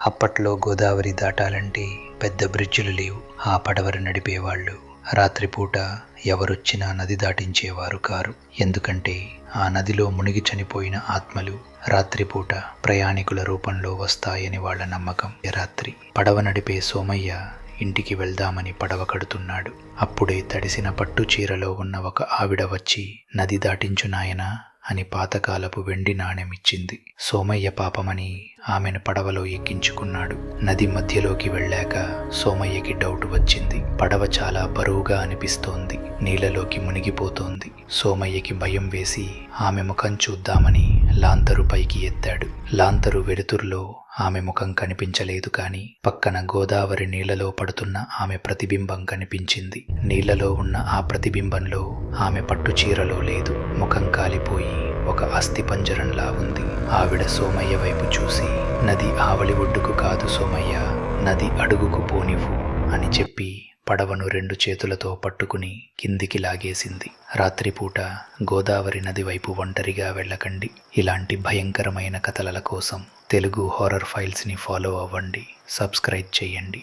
అప్పట్లో గోదావరి దాటాలంటే పెద్ద బ్రిడ్జిలు లేవు. ఆ పడవలు నడిపేవాళ్ళు రాత్రిపూట ఎవరొచ్చినా నది దాటించేవారు కారు. ఎందుకంటే ఆ నదిలో మునిగి చనిపోయిన ఆత్మలు రాత్రిపూట ప్రయాణికుల రూపంలో వస్తాయని వాళ్ళ నమ్మకం. రాత్రి పడవ నడిపే సోమయ్య ఇంటికి వెళ్దామని పడవ కడుతున్నాడు. అప్పుడే తడిసిన పట్టు చీరలో ఉన్న ఒక ఆవిడ వచ్చి, నది దాటించు నాయనా అని పాతకాలపు వెండి నాణెమిచ్చింది. సోమయ్య పాపమని ఆమెను పడవలో ఎక్కించుకున్నాడు. నది మధ్యలోకి వెళ్ళాక సోమయ్యకి డౌట్ వచ్చింది. పడవ చాలా బరువుగా అనిపిస్తోంది, నీళ్లలోకి మునిగిపోతోంది. సోమయ్యకి భయం వేసి ఆమె ముఖం చూద్దామని లాంతరు పైకి ఎత్తాడు. లాంతరు వెలుతురులో ఆమె ముఖం కనిపించలేదు, కానీ పక్కన గోదావరి నీళ్లలో పడుతున్న ఆమె ప్రతిబింబం కనిపించింది. నీళ్లలో ఉన్న ఆ ప్రతిబింబంలో ఆమె పట్టు చీరలో లేదు. ముఖం కాలిపోయి ఒక అస్థిపంజరంలా ఉంది. ఆవిడ సోమయ్య వైపు చూసి, నది ఆవలి ఒడ్డుకు కాదు సోమయ్య, నది అడుగుకు పోనివ్వు అని చెప్పి పడవను 2 చేతులతో పట్టుకుని కిందికి లాగేసింది. రాత్రిపూట గోదావరి నది వైపు ఒంటరిగా వెళ్ళకండి. ఇలాంటి భయంకరమైన కథల కోసం తెలుగు హారర్ ఫైల్స్ని ఫాలో అవ్వండి, సబ్స్క్రైబ్ చేయండి.